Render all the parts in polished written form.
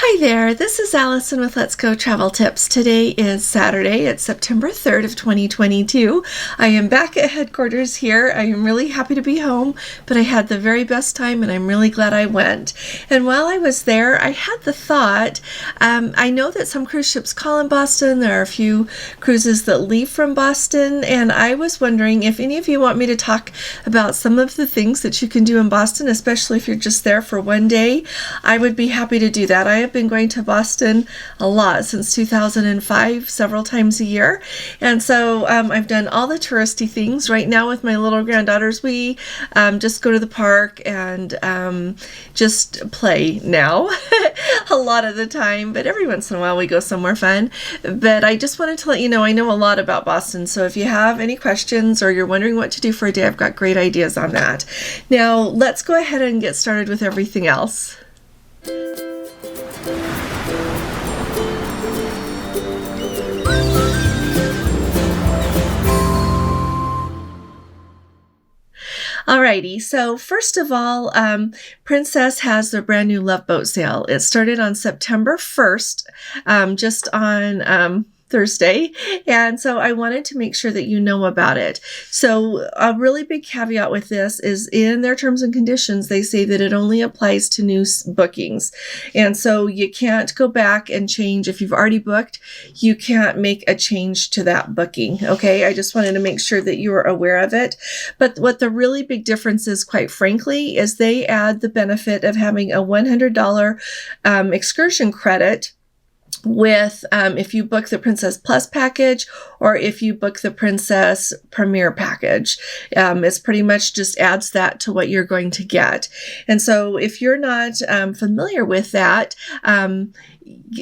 Hi there, this is Allison with Let's Go Travel Tips. Today is Saturday, it's September 3rd of 2022. I am back at headquarters here. I am really happy to be home, but I had the very best time and I'm really glad I went. And while I was there, I had the thought, I know that some cruise ships call in Boston, there are a few cruises that leave from Boston, and I was wondering if any of you want me to talk about some of the things that you can do in Boston, especially if you're just there for one day. I would be happy to do that. I have been going to Boston a lot since 2005, several times a year. And so I've done all the touristy things. Right now with my little granddaughters, we just go to the park and just play now a lot of the time. But every once in a while we go somewhere fun. But I just wanted to let you know I know a lot about Boston. So if you have any questions or you're wondering what to do for a day, I've got great ideas on that. Now let's go ahead and get started with everything else. Alrighty, so first of all, Princess has their brand new Love Boat sale. It started on September 1st, just on Thursday, and so I wanted to make sure that you know about it. So a really big caveat with this is in their terms and conditions, they say that it only applies to new bookings. And so you can't go back and change. If you've already booked, you can't make a change to that booking. Okay. I just wanted to make sure that you were aware of it. But what the really big difference is, quite frankly, is they add the benefit of having a $100 excursion credit with if you book the Princess Plus package or if you book the Princess Premier package. It's pretty much just adds that to what you're going to get. And so if you're not familiar with that,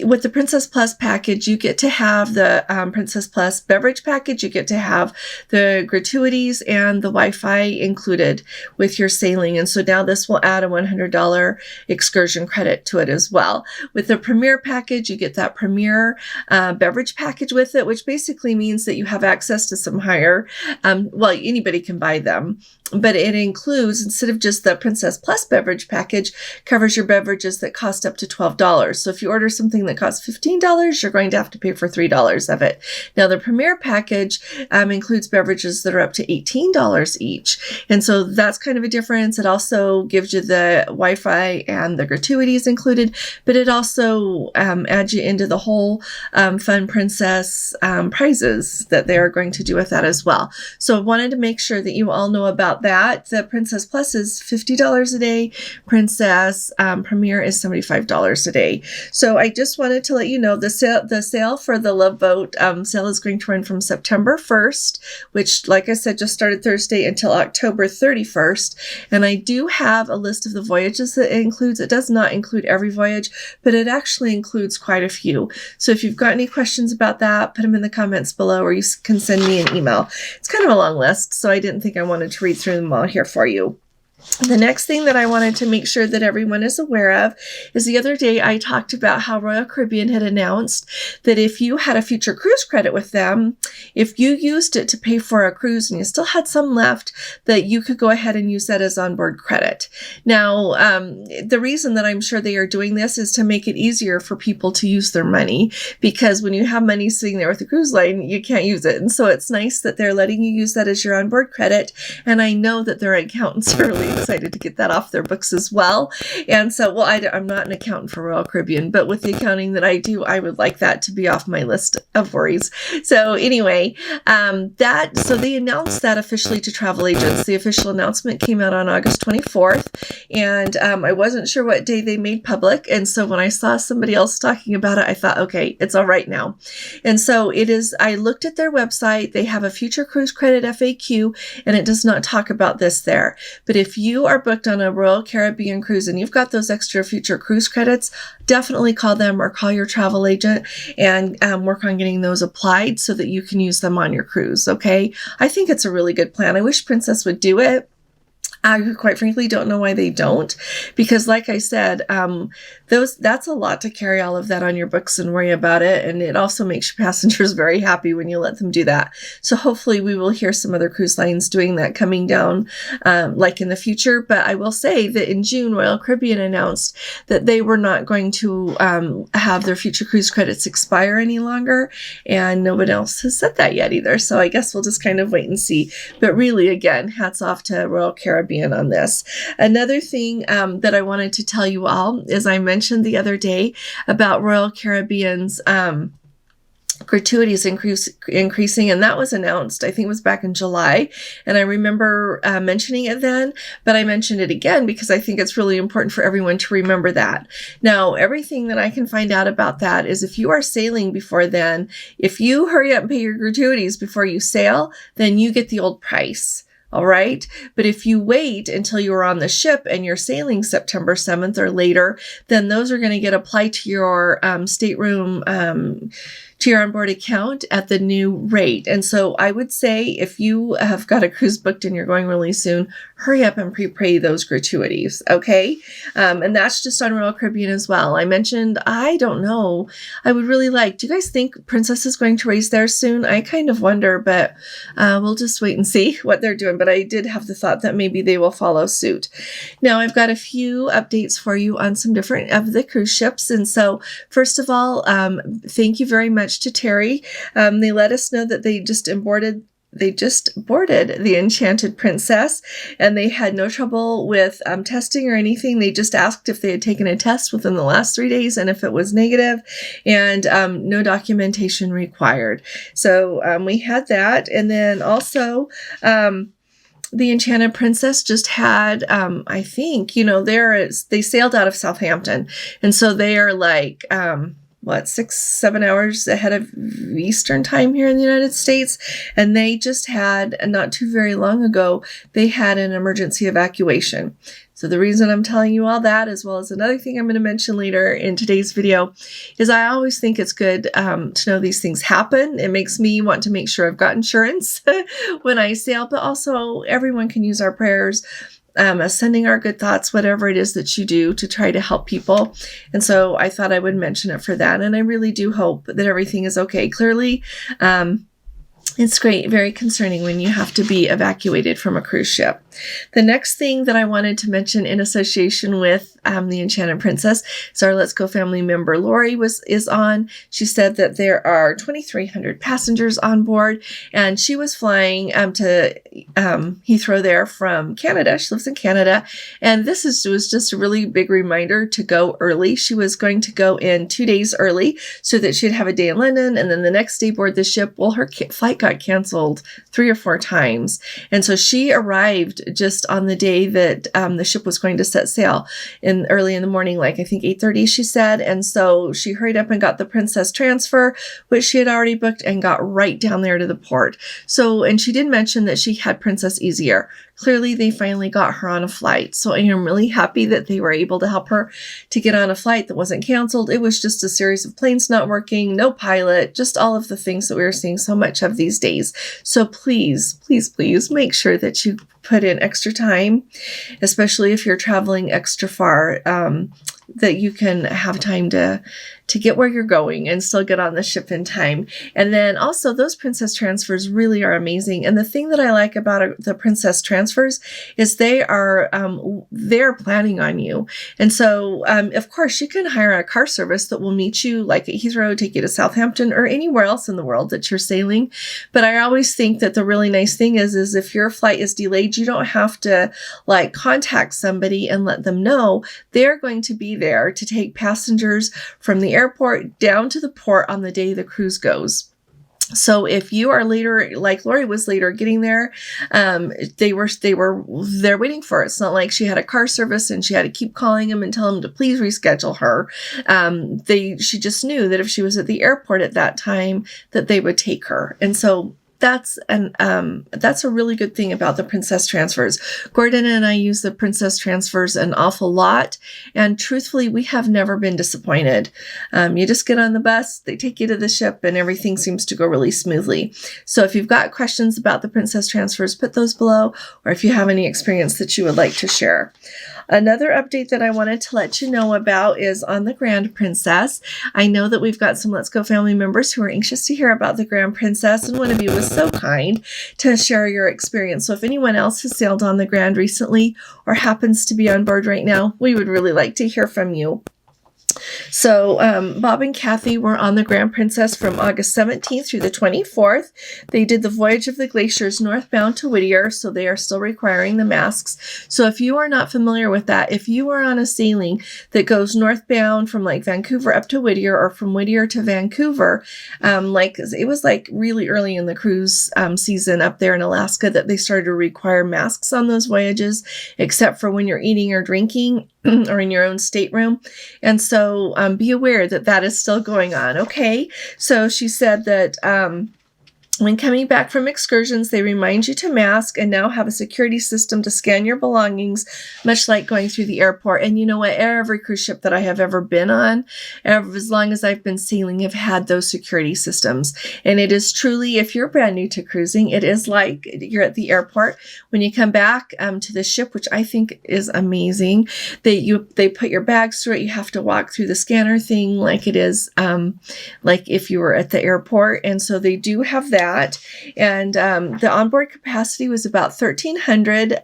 with the Princess Plus package, you get to have the Princess Plus beverage package. You get to have the gratuities and the Wi-Fi included with your sailing. And so now this will add a $100 excursion credit to it as well. With the Premier package, you get that Premier beverage package with it, which basically means that you have access to some higher, well, anybody can buy them. But it includes, instead of just the Princess Plus beverage package, covers your beverages that cost up to $12. So if you order something that costs $15, you're going to have to pay for $3 of it. Now the Premier package includes beverages that are up to $18 each. And so that's kind of a difference. It also gives you the Wi-Fi and the gratuities included, but it also adds you into the whole Fun Princess prizes that they are going to do with that as well. So I wanted to make sure that you all know about that. The Princess Plus is $50 a day. Princess Premier is $75 a day. So I just wanted to let you know the sale for the Love Boat sale is going to run from September 1st, which, like I said, just started Thursday, until October 31st. And I do have a list of the voyages that it includes. It does not include every voyage, but it actually includes quite a few. So if you've got any questions about that, put them in the comments below, or you can send me an email. It's kind of a long list, so I didn't think I wanted to read through them all here for you. The next thing that I wanted to make sure that everyone is aware of is the other day I talked about how Royal Caribbean had announced that if you had a future cruise credit with them, if you used it to pay for a cruise and you still had some left, that you could go ahead and use that as onboard credit. Now, the reason that I'm sure they are doing this is to make it easier for people to use their money, because when you have money sitting there with the cruise line, you can't use it. And so it's nice that they're letting you use that as your onboard credit. And I know that their accountants are really excited to get that off their books as well. And so, well, I'm not an accountant for Royal Caribbean, but with the accounting that I do, I would like that to be off my list of worries. So anyway, so they announced that officially to travel agents. The official announcement came out on August 24th, and I wasn't sure what day they made public. And so when I saw somebody else talking about it, I thought, okay, it's all right now. And so it is, I looked at their website. They have a future cruise credit FAQ, and it does not talk about this there. But if you are booked on a Royal Caribbean cruise and you've got those extra future cruise credits, definitely call them or call your travel agent and work on getting those applied so that you can use them on your cruise. Okay. I think it's a really good plan. I wish Princess would do it. I quite frankly don't know why they don't, because like I said, that's a lot to carry all of that on your books and worry about it. And it also makes your passengers very happy when you let them do that. So hopefully we will hear some other cruise lines doing that coming down, like in the future. But I will say that in June, Royal Caribbean announced that they were not going to have their future cruise credits expire any longer. And no one else has said that yet either. So I guess we'll just kind of wait and see. But really, again, hats off to Royal Caribbean on this. Another thing that I wanted to tell you all is I mentioned the other day about Royal Caribbean's gratuities increasing, and that was announced, I think it was back in July, and I remember mentioning it then, but I mentioned it again because I think it's really important for everyone to remember that. Now, everything that I can find out about that is if you are sailing before then, if you hurry up and pay your gratuities before you sail, then you get the old price. All right. But if you wait until you're on the ship and you're sailing September 7th or later, then those are going to get applied to your stateroom, to your onboard account at the new rate. And so I would say if you have got a cruise booked and you're going really soon, hurry up and prepay those gratuities. Okay. And that's just on Royal Caribbean as well. I mentioned, I don't know. I would really like, do you guys think Princess is going to raise theirs soon? I kind of wonder, but we'll just wait and see what they're doing. But I did have the thought that maybe they will follow suit. Now I've got a few updates for you on some different of the cruise ships. And so first of all, thank you very much to Terry. They let us know that they just boarded the Enchanted Princess, and they had no trouble with testing or anything. They just asked if they had taken a test within the last 3 days and if it was negative, and no documentation required. So we had that. And then also the Enchanted Princess just had, I think, they sailed out of Southampton. And so they are like, 6-7 hours ahead of Eastern time here in the United States. And they just had, not too very long ago, they had an emergency evacuation. So the reason I'm telling you all that, as well as another thing I'm going to mention later in today's video, is I always think it's good to know these things happen. It makes me want to make sure I've got insurance when I sail, but also everyone can use our prayers, sending our good thoughts, whatever it is that you do to try to help people. And so I thought I would mention it for that. And I really do hope that everything is okay. Clearly, it's very concerning when you have to be evacuated from a cruise ship. The next thing that I wanted to mention in association with the Enchanted Princess is our Let's Go family member Lori is on. She said that there are 2,300 passengers on board, and she was flying to Heathrow there from Canada. She lives in Canada, and this was just a really big reminder to go early. She was going to go in 2 days early so that she'd have a day in London, and then the next day board the ship. Well, her flight got canceled 3 or 4 times, and so she arrived just on the day that the ship was going to set sail early in the morning, like I think 8:30 she said. And so she hurried up and got the Princess transfer, which she had already booked, and got right down there to the port. So, and she did mention that she had Princess easier. Clearly, they finally got her on a flight. So I am really happy that they were able to help her to get on a flight that wasn't canceled. It was just a series of planes not working, no pilot, just all of the things that we are seeing so much of these days. So please, please, please make sure that you put in extra time, especially if you're traveling extra far, that you can have time to get where you're going and still get on the ship in time. And then also those Princess transfers really are amazing. And the thing that I like about the Princess transfers is they're planning on you. And so, of course, you can hire a car service that will meet you like at Heathrow, take you to Southampton or anywhere else in the world that you're sailing. But I always think that the really nice thing is if your flight is delayed, you don't have to contact somebody and let them know. They're going to be there to take passengers from the airport down to the port on the day the cruise goes. So if you are later, like Lori was later getting there, they're waiting for it. It's not like she had a car service and she had to keep calling them and tell them to please reschedule her. She just knew that if she was at the airport at that time, that they would take her. And so that's a really good thing about the Princess transfers. Gordon and I use the Princess transfers an awful lot, and truthfully, we have never been disappointed. You just get on the bus, they take you to the ship, and everything seems to go really smoothly. So if you've got questions about the Princess transfers, put those below, or if you have any experience that you would like to share. Another update that I wanted to let you know about is on the Grand Princess. I know that we've got some Let's Go family members who are anxious to hear about the Grand Princess, and one of you was so kind to share your experience. So if anyone else has sailed on the Grand recently or happens to be on board right now, we would really like to hear from you. So Bob and Kathy were on the Grand Princess from August 17th through the 24th. They did the voyage of the glaciers northbound to Whittier, so they are still requiring the masks. So if you are not familiar with that, if you are on a sailing that goes northbound from like Vancouver up to Whittier or from Whittier to Vancouver, it was like really early in the cruise season up there in Alaska that they started to require masks on those voyages, except for when you're eating or drinking or in your own stateroom. And so be aware that that is still going on. Okay. So she said that when coming back from excursions, they remind you to mask and now have a security system to scan your belongings, much like going through the airport. And you know what? Every cruise ship that I have ever been on, as long as I've been sailing, have had those security systems. And it is truly, if you're brand new to cruising, it is like you're at the airport. When you come back to the ship, which I think is amazing, they put your bags through it. You have to walk through the scanner thing like it is like if you were at the airport. And so they do have that. And the onboard capacity was about 1,300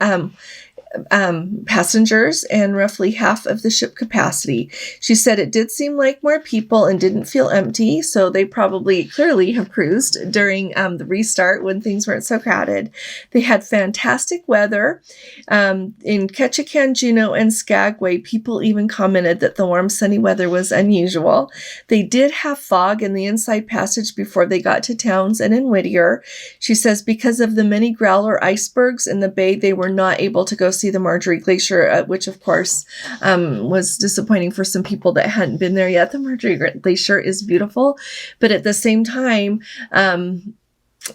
passengers and roughly half of the ship capacity. She said it did seem like more people and didn't feel empty, so they probably clearly have cruised during the restart when things weren't so crowded. They had fantastic weather. In Ketchikan, Juneau, and Skagway, people even commented that the warm, sunny weather was unusual. They did have fog in the inside passage before they got to Towns and in Whittier. She says because of the many growler icebergs in the bay, they were not able to go see the Marjorie Glacier, which of course was disappointing for some people that hadn't been there yet. The Marjorie Glacier is beautiful, but at the same time,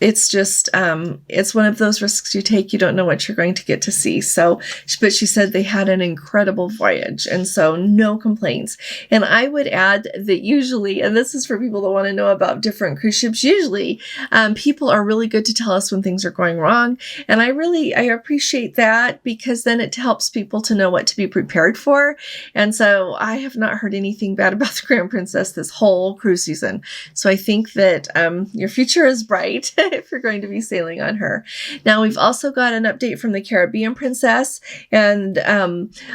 it's just, it's one of those risks you take. You don't know what you're going to get to see. So, but she said they had an incredible voyage. And so no complaints. And I would add that usually, and this is for people that want to know about different cruise ships, usually people are really good to tell us when things are going wrong. And I appreciate that because then it helps people to know what to be prepared for. And so I have not heard anything bad about the Grand Princess this whole cruise season. So I think that your future is bright if you're going to be sailing on her. Now, we've also got an update from the Caribbean Princess, and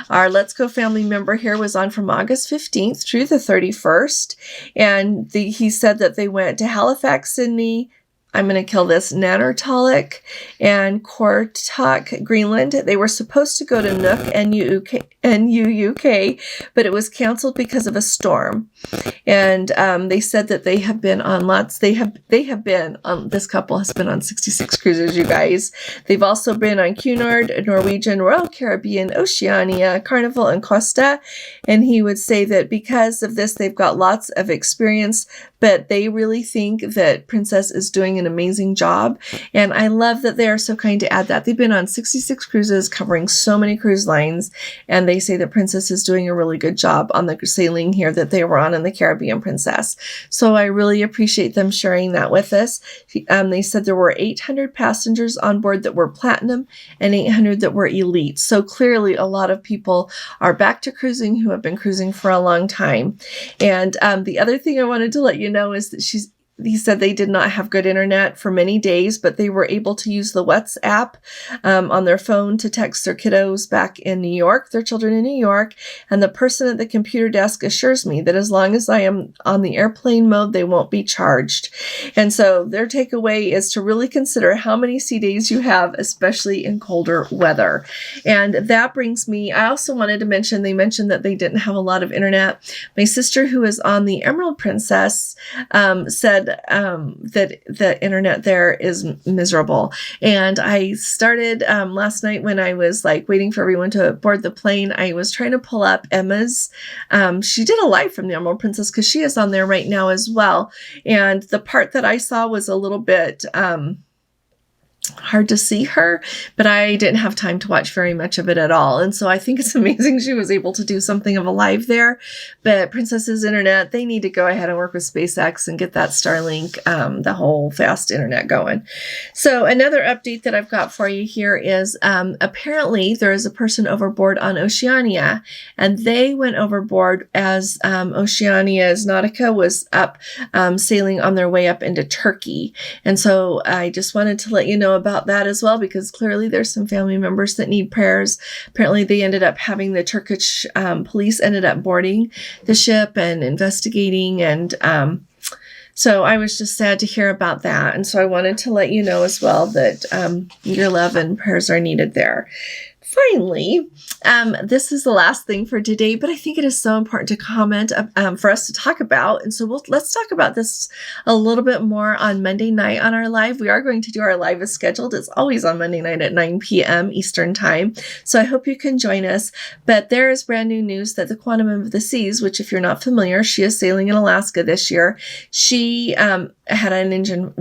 our Let's Go family member here was on from August 15th through the 31st, and he said that they went to Halifax, Sydney, I'm going to kill this, Nanortalik and Kortok, Greenland. They were supposed to go to Nuuk and UUK, but it was canceled because of a storm. And they said that they have been on lots. They have been on, this couple has been on 66 cruises, you guys. They've also been on Cunard, Norwegian, Royal Caribbean, Oceania, Carnival, and Costa. And he would say that because of this, they've got lots of experience, but they really think that Princess is doing an amazing job. And I love that they are so kind to add that. They've been on 66 cruises covering so many cruise lines. And they say that Princess is doing a really good job on the sailing here that they were on in the Caribbean Princess. So I really appreciate them sharing that with us. They said there were 800 passengers on board that were platinum and 800 that were elite. So clearly a lot of people are back to cruising who have been cruising for a long time. And the other thing I wanted to let you know is that he said they did not have good internet for many days, but they were able to use the WhatsApp on their phone to text their kiddos back in New York, their children in New York. And the person at the computer desk assures me that as long as I am on the airplane mode, they won't be charged. And so their takeaway is to really consider how many sea days you have, especially in colder weather. And that brings me, I also wanted to mention, they mentioned that they didn't have a lot of internet. My sister, who is on the Emerald Princess, said that the internet there is miserable. And I started last night when I was like waiting for everyone to board the plane. I was trying to pull up Emma's. She did a live from the Emerald Princess because she is on there right now as well. And the part that I saw was a little bit hard to see her, but I didn't have time to watch very much of it at all. And so I think it's amazing she was able to do something of a live there. But Princess's Internet, they need to go ahead and work with SpaceX and get that Starlink, the whole fast internet going. So another update that I've got for you here is apparently there is a person overboard on Oceania, and they went overboard as Oceania's Nautica was up sailing on their way up into Turkey. And so I just wanted to let you know about that as well, because clearly there's some family members that need prayers. Apparently they ended up having the Turkish police ended up boarding the ship and investigating, and so I was just sad to hear about that. And so I wanted to let you know as well that your love and prayers are needed there. Finally, this is the last thing for today, but I think it is so important to comment for us to talk about. And so let's talk about this a little bit more on Monday night on our live. We are going to do our live as scheduled. It's always on Monday night at 9 p.m. Eastern time. So I hope you can join us. But there is brand new news that the Quantum of the Seas, which if you're not familiar, she is sailing in Alaska this year. She had an engine,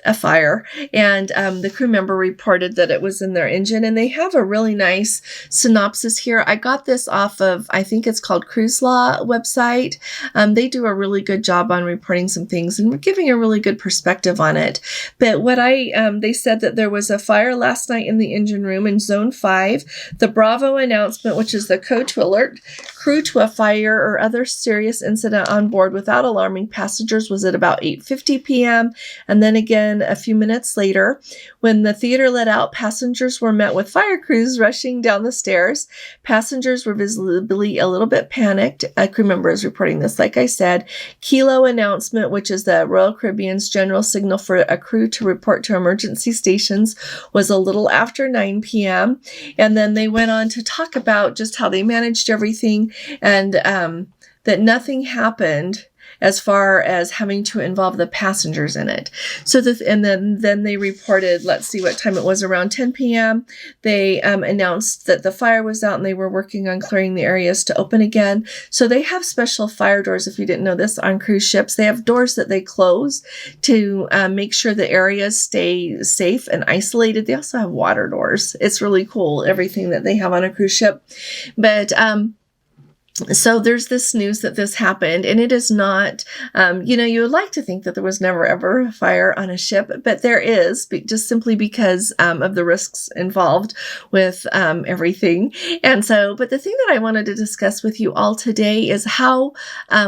a fire, and the crew member reported that it was in their engine, and they have a really nice synopsis here. I got this off of, I think it's called Cruise Law website. They do a really good job on reporting some things and giving a really good perspective on it. But what they said that there was a fire last night in the engine room in Zone 5. The Bravo announcement, which is the code to alert crew to a fire or other serious incident on board without alarming passengers, was at about 8:50 p.m. And then again, a few minutes later, when the theater let out, passengers were met with fire crews rushing down the stairs. Passengers were visibly a little bit panicked. A crew member is reporting this, like I said. Kilo announcement, which is the Royal Caribbean's general signal for a crew to report to emergency stations, was a little after 9 p.m. And then they went on to talk about just how they managed everything, and that nothing happened as far as having to involve the passengers in it. So and then they reported, let's see what time it was, around 10 p.m. They announced that the fire was out and they were working on clearing the areas to open again. So they have special fire doors, if you didn't know this, on cruise ships. They have doors that they close to make sure the areas stay safe and isolated. They also have water doors. It's really cool, everything that they have on a cruise ship. But so there's this news that this happened, and it is not, you would like to think that there was never ever a fire on a ship, but there is, just simply because of the risks involved with everything. And so, but the thing that I wanted to discuss with you all today is how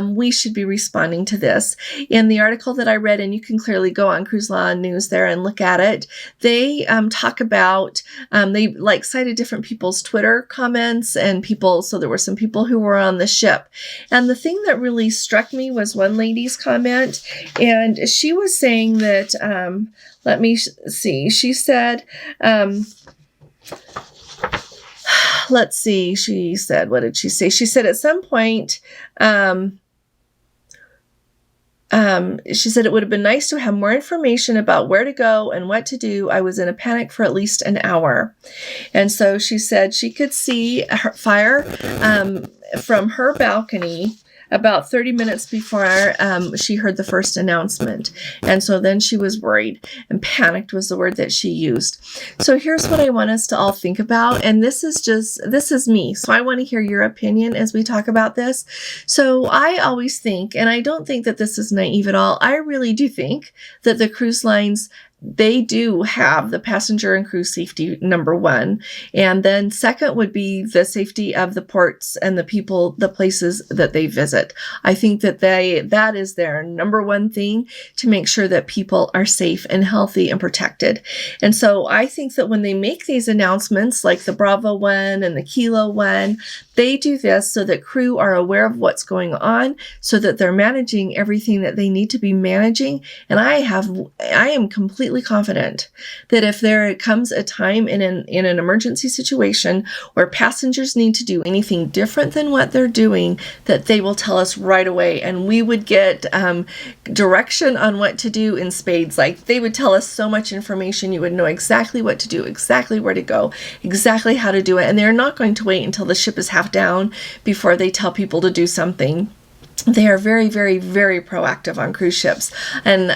we should be responding to this. In the article that I read, and you can clearly go on Cruise Law News there and look at it, they talk about, they cited different people's Twitter comments and people, so there were some people who were on the ship. And the thing that really struck me was one lady's comment, and she was saying that, let me see, she said, let's see, she said, what did she say? She said at some point, she said it would have been nice to have more information about where to go and what to do. I was in a panic for at least an hour. And so she said she could see her fire from her balcony about 30 minutes before she heard the first announcement. And so then she was worried, and panicked was the word that she used. So here's what I want us to all think about. And this is me. So I want to hear your opinion as we talk about this. So I always think, and I don't think that this is naive at all, I really do think that the cruise lines, they do have the passenger and crew safety number one. And then second would be the safety of the ports and the people, the places that they visit. I think that that is their number one thing, to make sure that people are safe and healthy and protected. And so I think that when they make these announcements, like the Bravo one and the Kilo one, they do this so that crew are aware of what's going on, so that they're managing everything that they need to be managing. And I am completely confident that if there comes a time in an emergency situation where passengers need to do anything different than what they're doing, that they will tell us right away, and we would get direction on what to do in spades. Like, they would tell us so much information, you would know exactly what to do, exactly where to go, exactly how to do it. And they're not going to wait until the ship is half down before they tell people to do something. they are very, very, very proactive on cruise ships. And,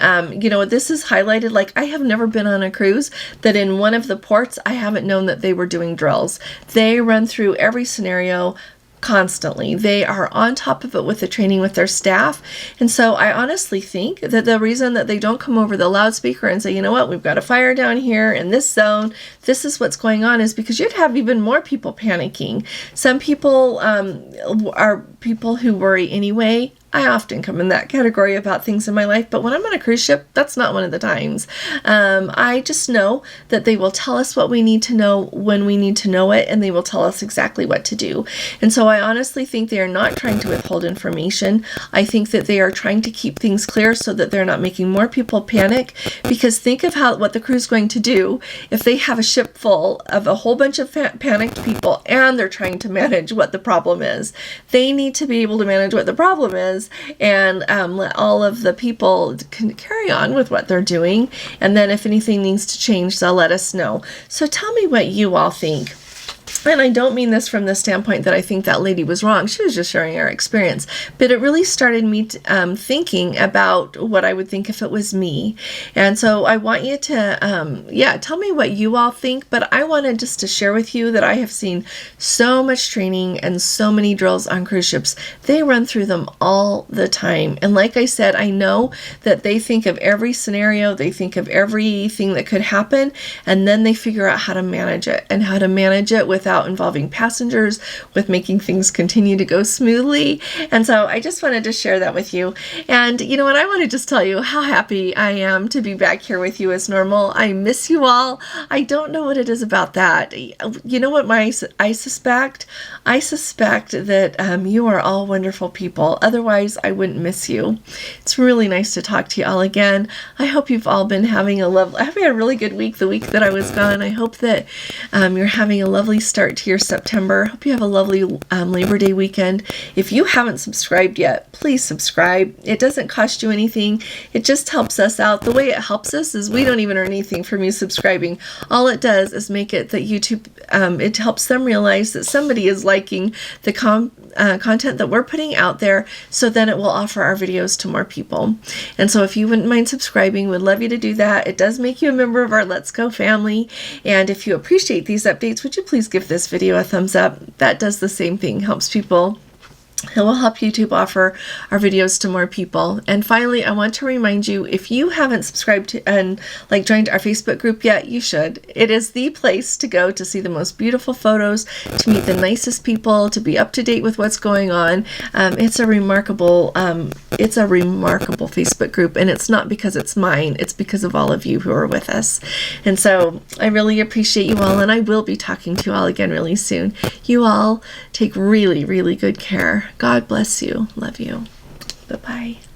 this is highlighted. Like, I have never been on a cruise that in one of the ports, I haven't known that they were doing drills. They run through every scenario constantly. They are on top of it with the training with their staff. And so I honestly think that the reason that they don't come over the loudspeaker and say, you know what, we've got a fire down here in this zone, this is what's going on, is because you'd have even more people panicking. Some people are people who worry anyway. I often come in that category about things in my life, but when I'm on a cruise ship, that's not one of the times. I just know that they will tell us what we need to know when we need to know it, and they will tell us exactly what to do. And so I honestly think they are not trying to withhold information. I think that they are trying to keep things clear so that they're not making more people panic, because think of what the crew is going to do if they have a ship full of a whole bunch of panicked people and they're trying to manage what the problem is. They need to be able to manage what the problem is and let all of the people carry on with what they're doing. And then if anything needs to change, they'll let us know. So tell me what you all think. And I don't mean this from the standpoint that I think that lady was wrong. She was just sharing her experience. But it really started me thinking about what I would think if it was me. And so I want you to, tell me what you all think. But I wanted just to share with you that I have seen so much training and so many drills on cruise ships. They run through them all the time. And like I said, I know that they think of every scenario. They think of everything that could happen. And then they figure out how to manage it, and how to manage it without involving passengers, with making things continue to go smoothly. And so I just wanted to share that with you. And what I want to just tell you how happy I am to be back here with you as normal. I miss you all. I don't know what it is about that. You know what I suspect? I suspect that you are all wonderful people. Otherwise, I wouldn't miss you. It's really nice to talk to you all again. I hope you've all been having a really good week, the week that I was gone. I hope that you're having a lovely start to your September. Hope you have a lovely Labor Day weekend. If you haven't subscribed yet, please subscribe. It doesn't cost you anything. It just helps us out. The way it helps us is we don't even earn anything from you subscribing. All it does is make it that YouTube, it helps them realize that somebody is liking the content that we're putting out there, so then it will offer our videos to more people. And so if you wouldn't mind subscribing, we'd love you to do that. It does make you a member of our Let's Go family. And if you appreciate these updates, would you please give this video a thumbs up? That does the same thing, helps people. It will help YouTube offer our videos to more people. And finally, I want to remind you, if you haven't subscribed to and joined our Facebook group yet, you should. It is the place to go to see the most beautiful photos, to meet the nicest people, to be up to date with what's going on. It's a remarkable Facebook group, and it's not because it's mine. It's because of all of you who are with us. And so I really appreciate you all, and I will be talking to you all again really soon. You all take really, really good care. God bless you. Love you. Bye-bye.